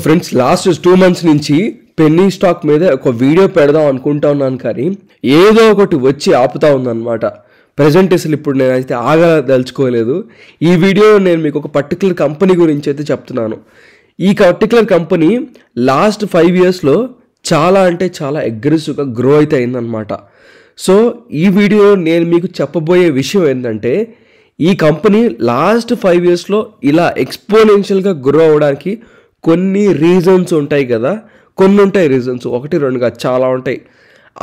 Friends last 2 months నుంచి penny stock మీద ఒక వీడియో పెడదాం అనుకుంటా ఉన్నాను కానీ ఏదో ఒకటి వచ్చి ఆపుతా ఉందన్నమాట. ప్రెజెంట్ అసలు ఇప్పుడు నేనైతే ఆగదలుచుకోలేదు. ఈ వీడియోలో నేను మీకు ఒక పర్టికులర్ కంపెనీ గురించి అయితే చెప్తున్నాను. ఈ పర్టికులర్ కంపెనీ లాస్ట్ 5 yearsలో చాలా అంటే చాలా అగ్రెసివ్గా గ్రో అయితే అయిందనమాట. సో ఈ వీడియోలో నేను మీకు చెప్పబోయే విషయం ఏంటంటే ఈ కంపెనీ లాస్ట్ 5 yearsలో ఇలా ఎక్స్పోనెన్షియల్గా గ్రో అవ్వడానికి కొన్ని రీజన్స్ ఉంటాయి కదా, కొన్ని ఉంటాయి రీజన్స్, 1-2 కాదు, చాలా ఉంటాయి.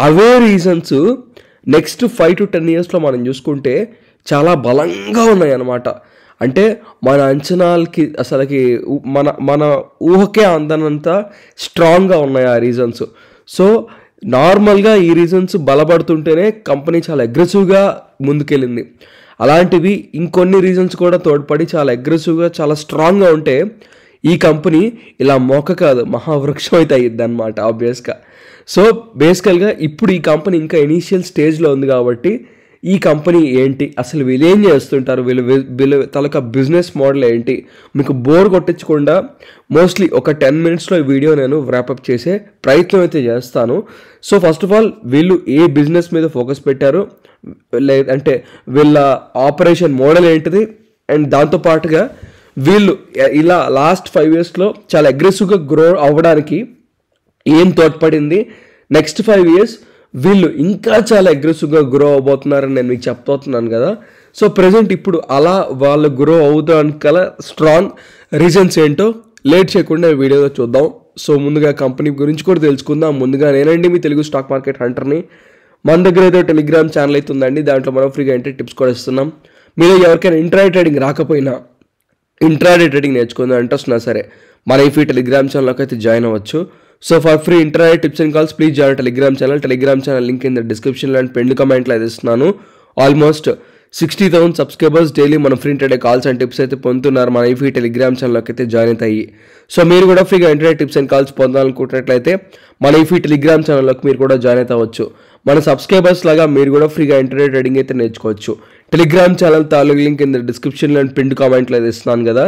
అవే రీజన్స్ నెక్స్ట్ 5 to 10 yearsలో మనం చూసుకుంటే చాలా బలంగా ఉన్నాయి అన్నమాట. అంటే మన అంచనాలకి అసలుకి మన ఊహకే అందనంత స్ట్రాంగ్గా ఉన్నాయి ఆ రీజన్స్. సో నార్మల్గా ఈ రీజన్స్ బలపడుతుంటేనే కంపెనీ చాలా అగ్రెసివ్గా ముందుకెళ్ళింది. అలాంటివి ఇంకొన్ని రీజన్స్ కూడా తోడ్పడి చాలా అగ్రెసివ్గా చాలా స్ట్రాంగ్గా ఉంటే ఈ కంపెనీ ఇలా మొక్క కాదు మహావృక్షం అయితే అయ్యిద్ది అనమాట ఆబ్వియస్గా. సో బేసికల్గా ఇప్పుడు ఈ కంపెనీ ఇంకా ఇనీషియల్ స్టేజ్లో ఉంది కాబట్టి ఈ కంపెనీ ఏంటి, అసలు వీళ్ళు ఏం చేస్తుంటారు, వీళ్ళు తలక బిజినెస్ మోడల్ ఏంటి, మీకు బోర్ కొట్టించకుండా మోస్ట్లీ ఒక 10 minutesలో ఈ వీడియో నేను వ్రాపప్ చేసే ప్రయత్నం అయితే చేస్తాను. సో ఫస్ట్ ఆఫ్ ఆల్ వీళ్ళు ఏ బిజినెస్ మీద ఫోకస్ పెట్టారు, లేదంటే వీళ్ళ ఆపరేషన్ మోడల్ ఏంటిది, అండ్ దాంతోపాటుగా వీళ్ళు ఇలా లాస్ట్ 5 yearsలో చాలా అగ్రెసివ్గా గ్రో అవ్వడానికి ఏం తోడ్పడింది, నెక్స్ట్ 5 years వీళ్ళు ఇంకా చాలా అగ్రెసివ్గా గ్రో అవబోతున్నారని నేను మీకు చెప్తున్నాను కదా. సో ప్రజెంట్ ఇప్పుడు అలా వాళ్ళు గ్రో అవుతానికి గల స్ట్రాంగ్ రీజన్స్ ఏంటో లేట్ చేయకుండా వీడియోలో చూద్దాం. సో ముందుగా కంపెనీ గురించి కూడా తెలుసుకుందాం. ముందుగా నేనండి మీ తెలుగు స్టాక్ మార్కెట్ హంటర్ని. మన దగ్గర అయితే టెలిగ్రామ్ ఛానల్ అయితే ఉందండి, దాంట్లో మనం ఫ్రీగా ఎంట్రీ టిప్స్ కూడా ఇస్తున్నాం. మీరు ఎవరికైనా ఇంట్రాడే ట్రేడింగ్ రాకపోయినా ఇంట్రాడే ట్రేడింగ్ నేర్చుకుందాం ఇంట్రెస్ట్ ఉన్నా సరే మన ఈ టెలిగ్రామ్ ఛానల్లోకి అయితే జాయిన్ అవ్వచ్చు. So for free intraday tips and calls please join Telegram channel link in the డిస్క్రిప్షన్లో అండ్ పెండ్ కమెంట్లో అయితే ఇస్తున్నాను. ఆల్మోస్ట్ 60,000 సబ్స్క్రైబర్స్ డైలీ మన free intraday calls and tips అయితే పొందుతున్నారు మన ఈ టెలిగ్రామ్ ఛానల్లోకి అయితే జాయిన్ అవుతాయి. సో మీరు కూడా ఫ్రీగా ఇంట్రాడే టిప్స్ అండ్ కాల్స్ పొందాలనుకుంటున్నట్లయితే మన ఈ టెలిగ్రామ్ ఛానల్లోకి మీరు కూడా జాయిన్ అవుతావచ్చు. మన సబ్స్క్రైబర్స్ లాగా మీరు కూడా ఫ్రీగా ఇంట్రాడే ట్రేడింగ్ అయితే నేర్చుకోవచ్చు. టెలిగ్రామ్ ఛానల్ తాలూకు లింక్ కింద డిస్క్రిప్షన్లో అండ్ పిన్ కామెంట్లో అయితే ఇస్తున్నాను కదా.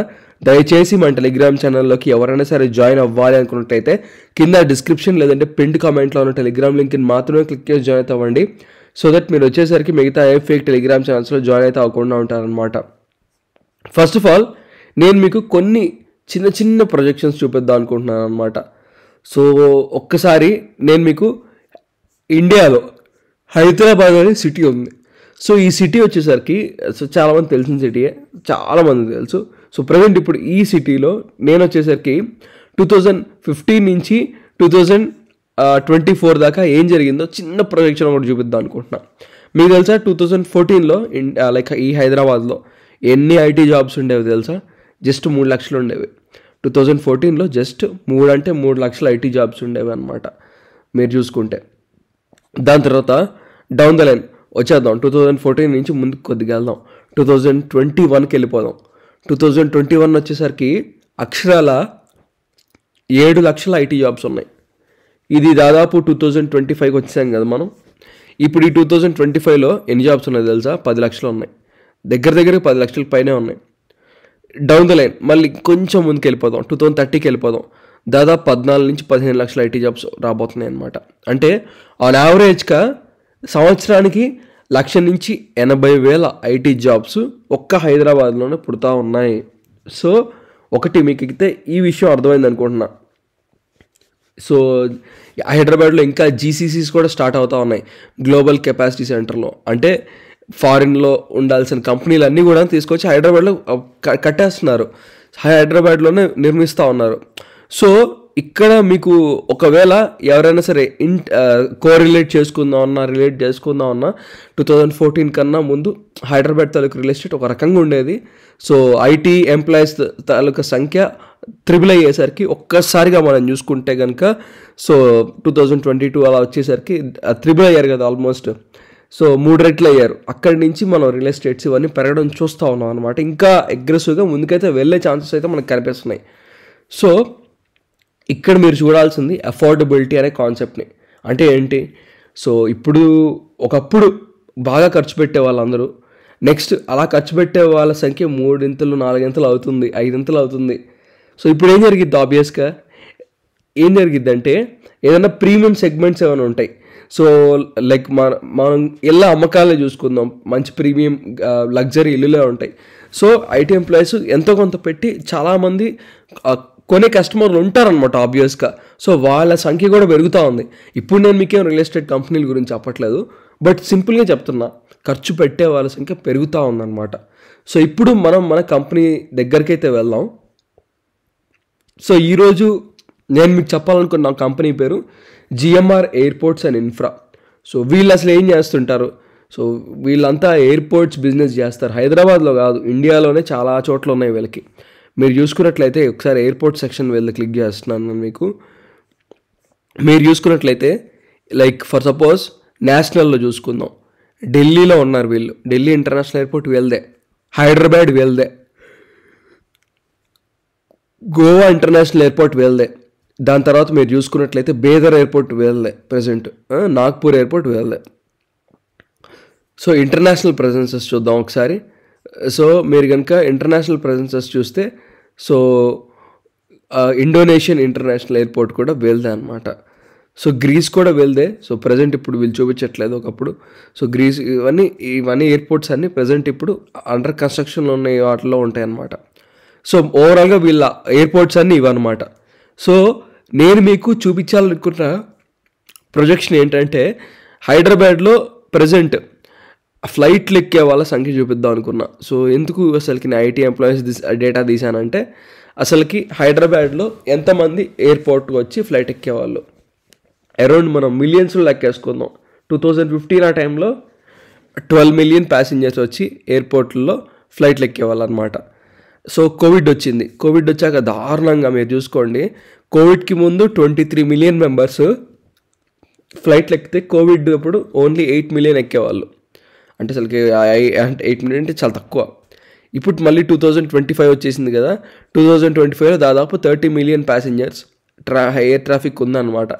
దయచేసి మన టెలిగ్రామ్ ఛానల్లోకి ఎవరైనా సరే జాయిన్ అవ్వాలి అనుకున్నట్లయితే కింద డిస్క్రిప్షన్ లేదంటే పిన్ కామెంట్లో ఉన్న టెలిగ్రామ్ లింక్ని మాత్రమే క్లిక్ చేసి జాయిన్ అవ్వండి. సో దట్ మీరు వచ్చేసరికి మిగతా ఏ ఫేక్ టెలిగ్రామ్ ఛానల్స్లో జాయిన్ అయితే అవ్వకుండా ఉంటారనమాట. ఫస్ట్ ఆఫ్ ఆల్ నేను మీకు కొన్ని చిన్న చిన్న ప్రొజెక్షన్స్ చూపిద్దాం అనుకుంటున్నాను అనమాట. సో ఒక్కసారి నేను మీకు ఇండియాలో హైదరాబాద్ అనే సిటీ ఉంది. సో ఈ సిటీ వచ్చేసరికి చాలామంది తెలిసిన సిటీయే, చాలామంది తెలుసు. సో ప్రజెంట్ ఇప్పుడు ఈ సిటీలో నేను వచ్చేసరికి 2015 నుంచి 2024 దాకా ఏం జరిగిందో చిన్న ప్రొజెక్షన్ ఒకటి చూపిద్దాం అనుకుంటున్నాను. మీకు తెలుసా 2014లో లైక్ ఈ హైదరాబాద్లో ఎన్ని ఐటీ జాబ్స్ ఉండేవి తెలుసా? జస్ట్ 3 లక్షలు ఉండేవి. 2014లో జస్ట్ 3 లక్షల ఐటీ జాబ్స్ ఉండేవి అనమాట మీరు చూసుకుంటే. దాని తర్వాత డౌన్ ద లైన్ వచ్చేద్దాం, 2014 నుంచి ముందుకు కొద్దిగా వెళ్దాం, 2021కి వెళ్ళిపోదాం. 2021 వచ్చేసరికి అక్షరాల 7 లక్షల ఐటీ జాబ్స్ ఉన్నాయి. ఇది దాదాపు 2025కి వచ్చేసాం కదా మనం. ఇప్పుడు ఈ 2025లో ఎన్ని జాబ్స్ ఉన్నాయి తెలుసా? 10 లక్షలు ఉన్నాయి. దగ్గర 10 లక్షల పైనే ఉన్నాయి. డౌన్ ద లైన్ మళ్ళీ కొంచెం ముందుకు వెళ్ళిపోదాం, 2030కి వెళ్ళిపోదాం, దాదాపు 14 నుంచి 15 లక్షల ఐటీ జాబ్స్ రాబోతున్నాయి అనమాట. అంటే ఆన్ యావరేజ్గా సంవత్సరానికి 1,00,000 నుంచి 80,000 ఐటీ జాబ్స్ ఒక్క హైదరాబాద్లోనే పుడతా ఉన్నాయి. సో ఒకటి మీకు అయితే ఈ విషయం అర్థమైంది అనుకుంటున్నా. సో హైదరాబాద్లో ఇంకా జీసీసీస్ కూడా స్టార్ట్ అవుతూ ఉన్నాయి, గ్లోబల్ కెపాసిటీ సెంటర్లో. అంటే ఫారిన్లో ఉండాల్సిన కంపెనీలు అన్నీ కూడా తీసుకొచ్చి హైదరాబాద్లో కట్టేస్తున్నారు, హైదరాబాద్లోనే నిర్మిస్తూ ఉన్నారు. సో ఇక్కడ మీకు ఒకవేళ ఎవరైనా సరే రిలేట్ చేసుకుందాం అన్నా 2014 కన్నా ముందు హైదరాబాద్ తాలూకు రియల్ ఎస్టేట్ ఒక రకంగా ఉండేది. సో ఐటీ ఎంప్లాయీస్ తాలూకా సంఖ్య 3 అయ్యేసరికి ఒక్కసారిగా మనం చూసుకుంటే కనుక సో 2022 అలా వచ్చేసరికి 3 అయ్యారు కదా ఆల్మోస్ట్. సో 3 రెట్లు అయ్యారు. అక్కడి నుంచి మనం రియల్ ఎస్టేట్స్ ఇవన్నీ పెరగడం చూస్తూ ఉన్నాం అనమాట. ఇంకా అగ్రెసివ్గా ముందుకైతే వెళ్ళే ఛాన్సెస్ అయితే మనకు కనిపిస్తున్నాయి. సో ఇక్కడ మీరు చూడాల్సింది అఫోర్డబిలిటీ అనే కాన్సెప్ట్ని. అంటే ఏంటి? సో ఇప్పుడు ఒకప్పుడు బాగా ఖర్చు పెట్టే వాళ్ళందరూ నెక్స్ట్ అలా ఖర్చు పెట్టే వాళ్ళ సంఖ్య 3 ఇంతలు 4 ఇంతలు అవుతుంది, 5 ఇంతలు అవుతుంది. సో ఇప్పుడు ఏం జరిగిద్ది? ఆబ్వియస్గా ఏం జరిగిద్దంటే ఏదైనా ప్రీమియం సెగ్మెంట్స్ ఏమైనా ఉంటాయి. సో లైక్ మనం ఇళ్ళ అమ్మకాలే చూసుకుందాం, మంచి ప్రీమియం లగ్జరీ ఇల్లులే ఉంటాయి. సో ఐటీ ఎంప్లాయీస్ ఎంతో కొంత పెట్టి చాలామంది కొనే కస్టమర్లు ఉంటారనమాట ఆబ్వియస్గా. సో వాళ్ళ సంఖ్య కూడా పెరుగుతూ ఉంది. ఇప్పుడు నేను మీకేం రియల్ ఎస్టేట్ కంపెనీల గురించి చెప్పట్లేదు, బట్ సింపుల్గా చెప్తున్నా, ఖర్చు పెట్టే వాళ్ళ సంఖ్య పెరుగుతూ ఉందన్నమాట. సో ఇప్పుడు మనం మన కంపెనీ దగ్గరికైతే వెళ్దాం. సో ఈరోజు నేను మీకు చెప్పాలనుకున్న కంపెనీ పేరు GMR airports and infra. So వీళ్ళు అసలు ఏం చేస్తుంటారు? సో వీళ్ళంతా ఎయిర్పోర్ట్స్ బిజినెస్ చేస్తారు. హైదరాబాద్లో కాదు, ఇండియాలోనే చాలా చోట్ల ఉన్నాయి వీళ్ళకి. మీరు చూసుకున్నట్లయితే ఒకసారి ఎయిర్పోర్ట్ సెక్షన్ వెళ్ళి క్లిక్ చేస్తున్నాను మీకు. మీరు చూసుకున్నట్లయితే లైక్ ఫర్ సపోజ్ నేషనల్లో చూసుకుందాం, ఢిల్లీలో ఉన్నారు వీళ్ళు. ఢిల్లీ ఇంటర్నేషనల్ ఎయిర్పోర్ట్ వీళ్ళదే, హైదరాబాద్ వీళ్ళదే, గోవా ఇంటర్నేషనల్ ఎయిర్పోర్ట్ వీళ్ళదే. దాని తర్వాత మీరు చూసుకున్నట్లయితే బేదర్ ఎయిర్పోర్ట్ వీళ్ళదే ప్రజెంట్, నాగ్పూర్ ఎయిర్పోర్ట్ వీళ్ళదే. సో ఇంటర్నేషనల్ ప్రెజెన్సెస్ చూద్దాం ఒకసారి. సో మీరు కనుక ఇంటర్నేషనల్ ప్రెజెన్సెస్ చూస్తే సో ఇండోనేషియన్ ఇంటర్నేషనల్ ఎయిర్పోర్ట్ కూడా వీళ్ళదే అనమాట. సో గ్రీస్ కూడా వీళ్ళదే. సో ప్రజెంట్ ఇప్పుడు వీళ్ళు చూపించట్లేదు, ఒకప్పుడు. సో గ్రీస్ ఇవన్నీ ఎయిర్పోర్ట్స్ అన్నీ ప్రజెంట్ ఇప్పుడు అండర్ కన్స్ట్రక్షన్లో ఉన్న వాటిలో ఉంటాయి అన్నమాట. సో ఓవరాల్గా వీళ్ళ ఎయిర్పోర్ట్స్ అన్నీ ఇవన్నమాట. సో నేను మీకు చూపించాలనుకున్న ప్రొజెక్షన్ ఏంటంటే హైదరాబాద్లో ప్రజెంట్ ఫ్లైట్లు ఎక్కే వాళ్ళ సంఖ్య చూపిద్దాం అనుకున్నా. సో ఎందుకు అసలుకి నేను ఐటీ ఎంప్లాయీస్ డేటా తీసానంటే అసలుకి హైదరాబాద్లో ఎంతమంది ఎయిర్పోర్ట్కి వచ్చి ఫ్లైట్ ఎక్కేవాళ్ళు అరౌండ్ మనం మిలియన్స్లో లెక్కేసుకుందాం. 2015 ఆ టైంలో 12 మిలియన్ ప్యాసింజర్స్ వచ్చి ఎయిర్పోర్ట్లో ఫ్లైట్లు ఎక్కేవాళ్ళు అనమాట. సో కోవిడ్ వచ్చింది. కోవిడ్ వచ్చాక దారుణంగా మీరు చూసుకోండి, కోవిడ్కి ముందు 23 మిలియన్ మెంబర్స్ ఫ్లైట్లు ఎక్కితే కోవిడ్ అప్పుడు ఓన్లీ 8 మిలియన్ ఎక్కేవాళ్ళు. అంటే అసలుకి 8 మిలియన్ అంటే చాలా తక్కువ. ఇప్పుడు మళ్ళీ 2025 వచ్చేసింది కదా, 2025లో దాదాపు 30 మిలియన్ ప్యాసింజర్స్ ఎయిర్ ట్రాఫిక్ ఉందన్నమాట.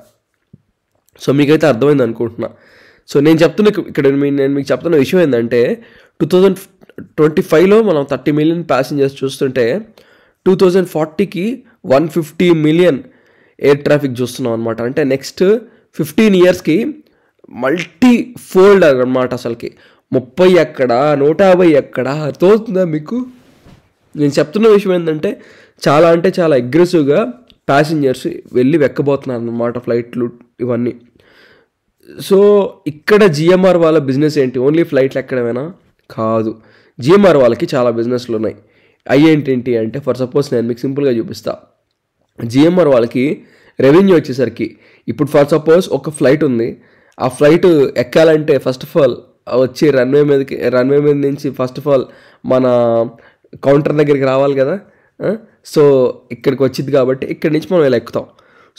సో మీకైతే అర్థమైంది అనుకుంటున్నా. సో నేను చెప్తున్న ఇక్కడ నేను మీకు చెప్తున్న విషయం ఏంటంటే 2025లో మనం 30 మిలియన్ ప్యాసింజర్స్ చూస్తుంటే 2040కి 150 మిలియన్ ఎయిర్ ట్రాఫిక్ చూస్తున్నాం అనమాట. అంటే నెక్స్ట్ 15 ఇయర్స్కి మల్టీ ఫోల్డ్ అనమాట. అసలుకి 30 ఎక్కడ 150 ఎక్కడ తోస్తుందా మీకు? నేను చెప్తున్న విషయం ఏంటంటే చాలా అగ్రెసివ్గా ప్యాసింజర్స్ వెళ్ళి వెక్కబోతున్నారు అన్నమాట ఫ్లైట్లు ఇవన్నీ. సో ఇక్కడ జిఎంఆర్ వాళ్ళ బిజినెస్ ఏంటి? ఓన్లీ ఫ్లైట్లు ఎక్కడమేనా? కాదు, జిఎంఆర్ వాళ్ళకి చాలా బిజినెస్లు ఉన్నాయి. అయ్యేంటి అంటే ఫర్ సపోజ్ నేను మీకు సింపుల్గా చూపిస్తా. జిఎంఆర్ వాళ్ళకి రెవెన్యూ వచ్చేసరికి ఇప్పుడు ఫర్ సపోజ్ ఒక ఫ్లైట్ ఉంది, ఆ ఫ్లైట్ ఎక్కాలంటే ఫస్ట్ ఆఫ్ ఆల్ వచ్చి రన్వే మీద నుంచి ఫస్ట్ ఆఫ్ ఆల్ మన కౌంటర్ దగ్గరికి రావాలి కదా. సో ఇక్కడికి వచ్చింది కాబట్టి ఇక్కడి నుంచి మనం ఇలా ఎక్కుతాం.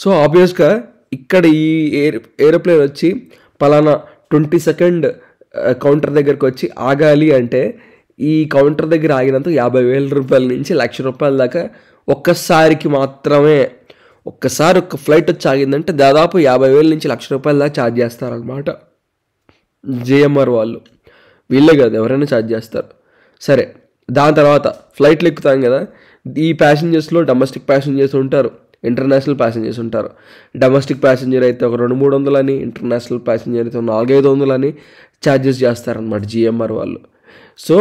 సో ఆబ్వియస్గా ఇక్కడ ఈ ఏరోప్లేన్ వచ్చి పలానా 20 సెకండ్ కౌంటర్ దగ్గరికి వచ్చి ఆగాలి అంటే ఈ కౌంటర్ దగ్గర ఆగినంత 50,000 రూపాయల నుంచి 1,00,000 రూపాయల దాకా ఒక్కసారికి మాత్రమే. ఒక్కసారి ఒక ఫ్లైట్ వచ్చి ఆగిందంటే దాదాపు 50,000 నుంచి 1,00,000 రూపాయల దాకా ఛార్జ్ చేస్తారనమాట జిఎంఆర్ వాళ్ళు. వీళ్ళే కాదు, ఎవరైనా ఛార్జ్ చేస్తారు. సరే, దాని తర్వాత ఫ్లైట్లు ఎక్కుతాం కదా, ఈ ప్యాసింజర్స్లో డొమెస్టిక్ ప్యాసింజర్స్ ఉంటారు, ఇంటర్నేషనల్ ప్యాసింజర్స్ ఉంటారు. డొమెస్టిక్ ప్యాసింజర్ అయితే ఒక 200-300 అని, ఇంటర్నేషనల్ ప్యాసింజర్ అయితే 400-500 అని ఛార్జెస్ చేస్తారనమాట జిఎంఆర్ వాళ్ళు. సో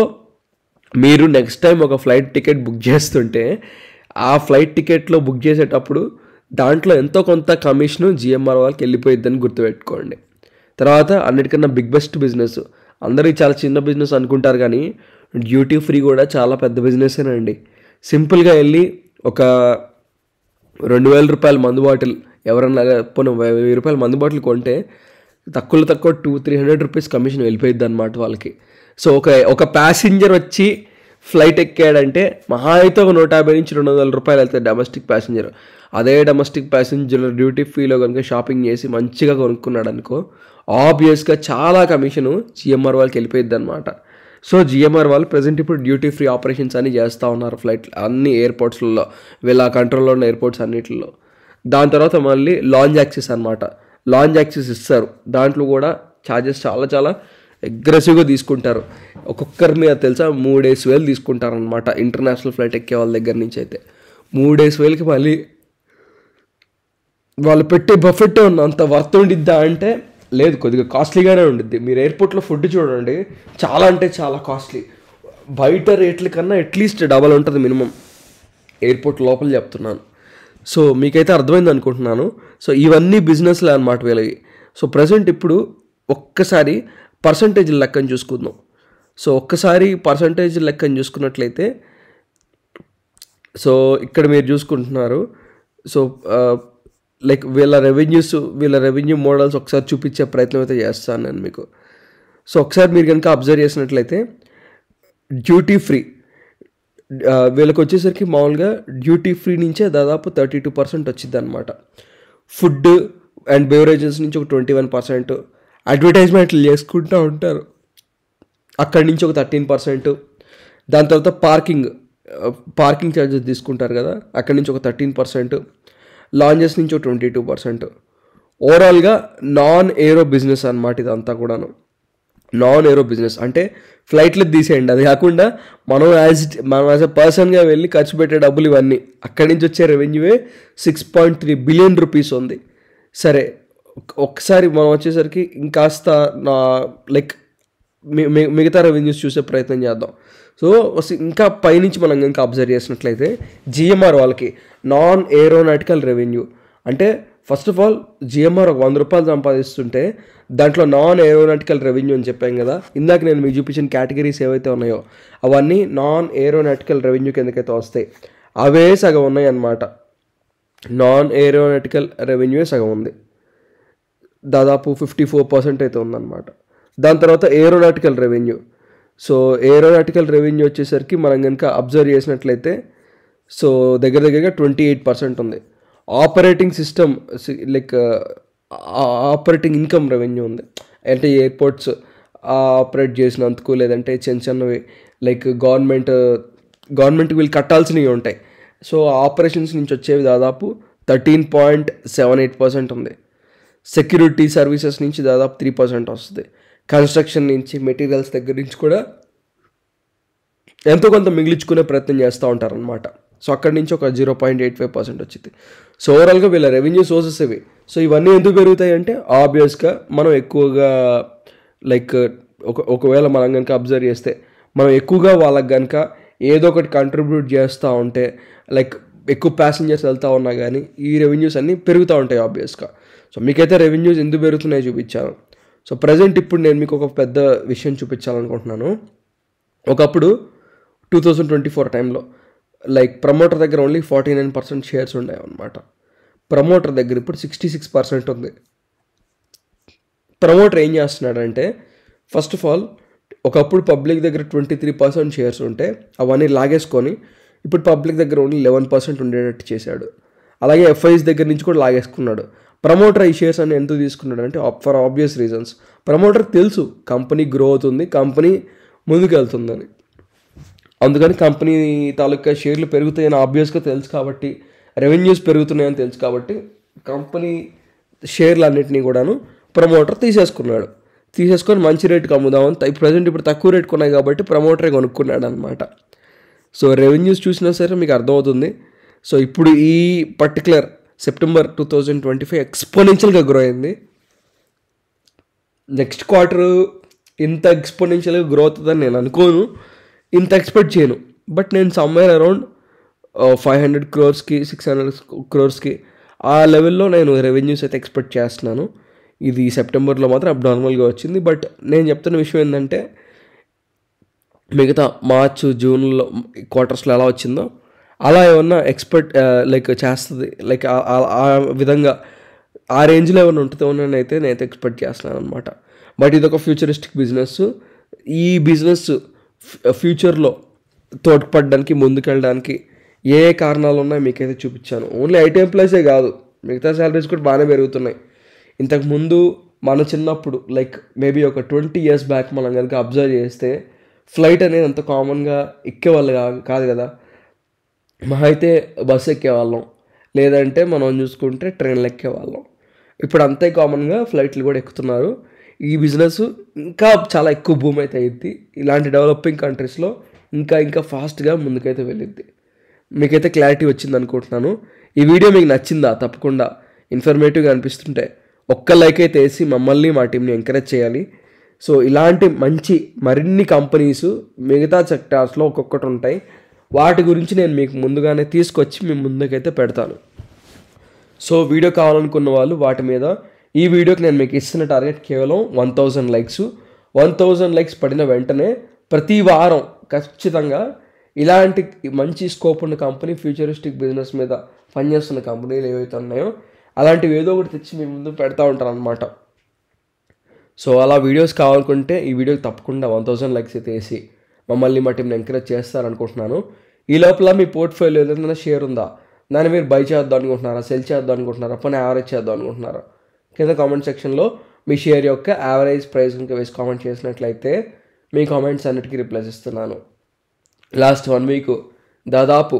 మీరు నెక్స్ట్ టైం ఒక ఫ్లైట్ టికెట్ బుక్ చేస్తుంటే ఆ ఫ్లైట్ టికెట్లో బుక్ చేసేటప్పుడు దాంట్లో ఎంతో కొంత కమిషను జిఎంఆర్ వాళ్ళకి వెళ్ళిపోయిద్దని గుర్తుపెట్టుకోండి. తర్వాత అన్నిటికన్నా బెస్ట్ బిజినెస్, అందరికీ చాలా చిన్న బిజినెస్ అనుకుంటారు కానీ డ్యూటీ ఫ్రీ కూడా చాలా పెద్ద బిజినెసేనండి. సింపుల్గా వెళ్ళి ఒక 2,000 రూపాయల మందు బాటిల్ ఎవరన్నా పోనీ 1,000 రూపాయల మందు బాటిల్ కొంటే తక్కువ 200-300 రూపీస్ కమిషన్ వెళ్ళిపోయిద్ది అనమాట వాళ్ళకి. సో ఒక ప్యాసింజర్ వచ్చి ఫ్లైట్ ఎక్కాడంటే మహా అయితే ఒక 150-200 రూపాయలు వెళ్తాయి డొమెస్టిక్ ప్యాసింజర్. అదే డొమెస్టిక్ ప్యాసింజర్ డ్యూటీ ఫ్రీలో కనుక షాపింగ్ చేసి మంచిగా కొనుక్కున్నాడు అనుకో, ఆబ్వియస్గా చాలా కమిషను జిఎంఆర్ వాళ్ళకి వెళ్ళిపోయిద్ది అనమాట. సో జిఎంఆర్ వాళ్ళు ప్రజెంట్ ఇప్పుడు డ్యూటీ ఫ్రీ ఆపరేషన్స్ అన్ని చేస్తూ ఉన్నారు ఫ్లైట్ అన్ని ఎయిర్పోర్ట్స్లలో, వీళ్ళ కంట్రోల్లో ఉన్న ఎయిర్పోర్ట్స్ అన్నిటిలో. దాని తర్వాత మళ్ళీ లాంజ్ యాక్సెస్ అనమాట, లాంజ్ యాక్సెస్ ఇస్తారు. దాంట్లో కూడా ఛార్జెస్ చాలా అగ్రెసివ్గా తీసుకుంటారు. ఒక్కొక్కరి మీద తెలుసా 3,000 తీసుకుంటారు అనమాట ఇంటర్నేషనల్ ఫ్లైట్ ఎక్కే వాళ్ళ దగ్గర నుంచి. అయితే 3,000కి మళ్ళీ వాళ్ళు పెట్టే బఫెట్ అంత వర్త్ ఉండిద్దా అంటే లేదు, కొద్దిగా కాస్ట్లీగానే ఉండిద్ది. మీరు ఎయిర్పోర్ట్లో ఫుడ్ చూడండి, చాలా అంటే చాలా కాస్ట్లీ. బయట రేట్ల కన్నా అట్లీస్ట్ డబల్ ఉంటుంది మినిమం, ఎయిర్పోర్ట్ లోపల చెప్తున్నాను. సో మీకైతే అర్థమైంది అనుకుంటున్నాను. సో ఇవన్నీ బిజినెస్లే అనమాట వీళ్ళవి. సో ప్రజెంట్ ఇప్పుడు ఒక్కసారి పర్సంటేజ్ లెక్కను చూసుకుందాం. సో ఒక్కసారి పర్సంటేజ్ లెక్కను చూసుకున్నట్లయితే, సో ఇక్కడ మీరు చూసుకుంటున్నారు. సో లైక్ వీళ్ళ రెవెన్యూ మోడల్స్ ఒకసారి చూపించే ప్రయత్నం అయితే చేస్తాను నేను మీకు. సో ఒకసారి మీరు కనుక అబ్జర్వ్ చేసినట్లయితే డ్యూటీ ఫ్రీ వీళ్ళకి వచ్చేసరికి మామూలుగా డ్యూటీ ఫ్రీ నుంచే దాదాపు 32% వచ్చింది అనమాట. ఫుడ్ అండ్ బెవరేజెస్ నుంచి ఒక 21%, అడ్వర్టైజ్మెంట్లు చేసుకుంటూ ఉంటారు అక్కడి నుంచి ఒక 13%, దాని తర్వాత పార్కింగ్ ఛార్జెస్ తీసుకుంటారు కదా, అక్కడి నుంచి ఒక 13%, లాంజెస్ నుంచి ఒక 22%. ఓవరాల్గా నాన్ ఏరో బిజినెస్ అనమాట ఇదంతా కూడాను. నాన్ ఏరో బిజినెస్ అంటే ఫ్లైట్లు తీసేయండి, అది కాకుండా మనం యాజ్ ఎ పర్సన్గా వెళ్ళి ఖర్చు పెట్టే డబ్బులు ఇవన్నీ, అక్కడి నుంచి వచ్చే రెవెన్యూవే 6.3 బిలియన్ రూపీస్ ఉంది. సరే ఒక్కసారి మనం వచ్చేసరికి ఇంకాస్త లైక్ మిగతా రెవెన్యూస్ చూసే ప్రయత్నం చేద్దాం. సో ఇంకా పైనుంచి మనం ఇంకా అబ్జర్వ్ చేసినట్లయితే జిఎంఆర్ వాళ్ళకి నాన్ ఏరోనాటికల్ రెవెన్యూ అంటే ఫస్ట్ ఆఫ్ ఆల్ జిఎంఆర్ ఒక 100 రూపాయలు సంపాదిస్తుంటే దాంట్లో నాన్ ఏరోనాటికల్ రెవెన్యూ అని చెప్పాం కదా, ఇందాక నేను మీకు చూపించిన కేటగిరీస్ ఏవైతే ఉన్నాయో అవన్నీ నాన్ ఏరోనాటికల్ రెవెన్యూ కిందకైతే వస్తాయి. అవే సగం ఉన్నాయి అన్నమాట. నాన్ ఏరోనాటికల్ రెవెన్యూ సగం ఉంది, దాదాపు 54% అయితే ఉందన్నమాట. దాని తర్వాత aeronautical revenue. So aeronautical revenue వచ్చేసరికి మనం కనుక అబ్జర్వ్ చేసినట్లయితే సో దగ్గరగా 28% ఉంది. Operating system like operating income revenue ఉంది, అంటే ఎయిర్పోర్ట్స్ ఆపరేట్ చేసినందుకు, లేదంటే చిన్నవి లైక్ గవర్నమెంట్కి వీళ్ళు కట్టాల్సినవి ఉంటాయి. సో ఆపరేషన్స్ నుంచి వచ్చేవి దాదాపు 13.78% ఉంది. సెక్యూరిటీ సర్వీసెస్ నుంచి దాదాపు 3% వస్తుంది. కన్స్ట్రక్షన్ నుంచి, మెటీరియల్స్ దగ్గర నుంచి కూడా ఎంతో కొంత మిగిలించుకునే ప్రయత్నం చేస్తూ ఉంటారనమాట. సో అక్కడి నుంచి ఒక 0.85% వచ్చింది. సో ఓవరాల్గా వీళ్ళ రెవెన్యూ సోర్సెస్ ఇవి. సో ఇవన్నీ ఎందుకు పెరుగుతాయి అంటే ఆబ్వియస్గా మనం ఎక్కువగా లైక్ ఒకవేళ మనం కనుక అబ్జర్వ్ చేస్తే మనం ఎక్కువగా వాళ్ళకి కనుక ఏదో ఒకటి కంట్రిబ్యూట్ చేస్తూ ఉంటే, లైక్ ఎక్కువ ప్యాసింజర్స్ వెళ్తూ ఉన్నా కానీ ఈ రెవెన్యూస్ అన్నీ పెరుగుతూ ఉంటాయి ఆబ్వియస్గా. సో మీకైతే రెవెన్యూస్ ఎందుకు పెరుగుతున్నాయో చూపించాను. సో ప్రజెంట్ ఇప్పుడు నేను మీకు ఒక పెద్ద విషయం చూపించాలనుకుంటున్నాను. ఒకప్పుడు 2024 టైంలో లైక్ ప్రమోటర్ దగ్గర ఓన్లీ 49% షేర్స్ ఉండేవి అనమాట. ప్రమోటర్ దగ్గర ఇప్పుడు 66% ఉంది. ప్రమోటర్ ఏం చేస్తున్నాడంటే ఫస్ట్ ఆఫ్ ఆల్ ఒకప్పుడు పబ్లిక్ దగ్గర 23% షేర్స్ ఉంటే అవన్నీ లాగేసుకొని ఇప్పుడు పబ్లిక్ దగ్గర ఓన్లీ 11% ఉండేటట్టు చేశాడు. అలాగే ఎఫ్ఐస్ దగ్గర నుంచి కూడా లాగేసుకున్నాడు. ప్రమోటర్ ఈ షేర్స్ అన్ని ఎందుకు తీసుకున్నాడు అంటే ఫర్ ఆబ్వియస్ రీజన్స్. ప్రమోటర్ తెలుసు కంపెనీ గ్రో అవుతుంది, కంపెనీ ముందుకు వెళ్తుందని, అందుకని కంపెనీ తాలూకా షేర్లు పెరుగుతాయని ఆబ్వియస్గా తెలుసు కాబట్టి, రెవెన్యూస్ పెరుగుతున్నాయని తెలుసు కాబట్టి కంపెనీ షేర్లు అన్నింటినీ కూడాను ప్రమోటర్ తీసేసుకొని మంచి రేటుకి అమ్ముదామని ప్రజెంట్ ఇప్పుడు తక్కువ రేటు కొన్నాయి కాబట్టి ప్రమోటరే కొనుక్కున్నాడు అనమాట. సో రెవెన్యూస్ చూసినా సరే మీకు అర్థమవుతుంది. సో ఇప్పుడు ఈ పర్టికులర్ సెప్టెంబర్ 2025 ఎక్స్పోనెన్షియల్గా గ్రో అయింది. నెక్స్ట్ క్వార్టర్ ఇంత ఎక్స్పోనెన్షియల్గా గ్రో అవుతుందని నేను అనుకోను, ఇంత ఎక్స్పెక్ట్ చేయను. బట్ నేను సమ్వేర్ అరౌండ్ 500 crores-కి 600 crores-కి ఆ లెవెల్లో నేను రెవెన్యూస్ అయితే ఎక్స్పెక్ట్ చేస్తున్నాను. ఇది సెప్టెంబర్లో మాత్రం అబ్నార్మల్గా వచ్చింది. బట్ నేను చెప్తున్న విషయం ఏంటంటే మిగతా మార్చ్ జూన్లో క్వార్టర్స్లో ఎలా వచ్చిందో అలా ఏమన్నా లైక్ చేస్తుంది, లైక్ ఆ విధంగా ఆ రేంజ్లో ఏమైనా ఉంటుందో అని అయితే నేనైతే ఎక్స్పెక్ట్ చేస్తున్నాను అనమాట. బట్ ఇది ఒక ఫ్యూచరిస్టిక్ బిజినెస్. ఈ బిజినెస్ ఫ్యూచర్లో తోడ్పడడానికి, ముందుకెళ్ళడానికి ఏ కారణాలు ఉన్నాయో మీకైతే చూపించాను. ఓన్లీ ఐటీ ఎంప్లాయీసే కాదు, మిగతా శాలరీస్ కూడా బాగానే పెరుగుతున్నాయి. ఇంతకుముందు మన చిన్నప్పుడు లైక్ మేబీ ఒక 20 years బ్యాక్ మనం కనుక అబ్జర్వ్ చేస్తే ఫ్లైట్ అనేది అంత కామన్గా ఎక్కేవాళ్ళు కాదు కదా. మహా అయితే బస్సు ఎక్కేవాళ్ళం, లేదంటే మనం చూసుకుంటే ట్రైన్లు ఎక్కేవాళ్ళం. ఇప్పుడు అంతే కామన్గా ఫ్లైట్లు కూడా ఎక్కుతున్నారు. ఈ బిజినెస్ ఇంకా చాలా ఎక్కువ భూమి అయితే అయ్యిద్ది. ఇలాంటి డెవలపింగ్ కంట్రీస్లో ఇంకా ఫాస్ట్గా ముందుకైతే వెళ్ళిద్ది. మీకైతే క్లారిటీ వచ్చింది అనుకుంటున్నాను. ఈ వీడియో మీకు నచ్చిందా? తప్పకుండా ఇన్ఫర్మేటివ్గా అనిపిస్తుంటే ఒక్క లైక్ అయితే వేసి మమ్మల్ని మా టీంని ఎంకరేజ్ చేయాలి. సో ఇలాంటి మంచి మరిన్ని కంపెనీస్ మిగతా సెక్టార్స్లో ఒక్కొక్కటి ఉంటాయి. వాటి గురించి నేను మీకు ముందుగానే తీసుకొచ్చి మీ ముందుకైతే పెడతాను. సో వీడియో కావాలనుకున్న వాళ్ళు వాటి మీద ఈ వీడియోకి నేను మీకు ఇస్తున్న టార్గెట్ కేవలం 1000 లైక్స్. 1000 లైక్స్ పడిన వెంటనే ప్రతి వారం ఖచ్చితంగా ఇలాంటి మంచి స్కోప్ ఉన్న కంపెనీ, ఫ్యూచరిస్టిక్ బిజినెస్ మీద పనిచేస్తున్న కంపెనీలు ఏవైతే ఉన్నాయో అలాంటివి ఏదో ఒకటి తెచ్చి మీ ముందు పెడతా ఉంటాను అనమాట. సో అలా వీడియోస్ కావాలనుకుంటే ఈ వీడియోకి తప్పకుండా 1000 లైక్స్ అయితే వేసి మమ్మల్ని మా టీంని ఎంకరేజ్ చేస్తారనుకుంటున్నాను. ఈ లోపల మీ పోర్ట్ఫోలియో ఏదైనా షేర్ ఉందా, దాన్ని మీరు బై చేద్దాం అనుకుంటున్నారా, సెల్ చేద్దాం అనుకుంటున్నారా, పోనీ యావరేజ్ చేద్దాం అనుకుంటున్నారా? కింద కామెంట్ సెక్షన్లో మీ షేర్ యొక్క యావరేజ్ ప్రైస్ కనుక వేసి కామెంట్ చేసినట్లయితే మీ కామెంట్స్ అన్నిటికీ రిప్లైస్ ఇస్తున్నాను. లాస్ట్ 1 వీక్ దాదాపు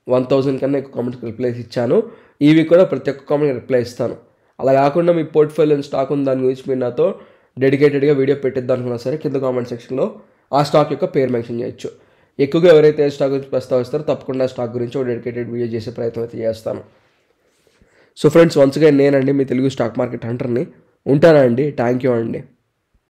1000 కన్నా ఎక్కువ కామెంట్స్కి రిప్లైస్ ఇచ్చాను. ఈ వీక్ కూడా ప్రతి ఒక్క కామెంట్కి రిప్లై ఇస్తాను. అలా కాకుండా మీ పోర్ట్ఫోలియో స్టాక్ ఉంది దాని గురించి మీరు నాతో డెడికేటెడ్గా వీడియో పెట్టిద్దాం అనుకున్నా సరే కింద కామెంట్ సెక్షన్లో ఆ స్టాక్ యొక్క పేరు మెన్షన్ చేయొచ్చు. ఎక్కువగా ఎవరైతే స్టాక్ గురించి ప్రస్తావిస్తారో తప్పకుండా స్టాక్ గురించి ఒక డెడికేటెడ్ వీడియో చేసే ప్రయత్నం అయితే చేస్తాను. సో ఫ్రెండ్స్, వన్స్ అగైన్ నేనండి మీ తెలుగు స్టాక్ మార్కెట్ హంటర్ని. ఉంటానా అండి. థ్యాంక్ యూ అండి.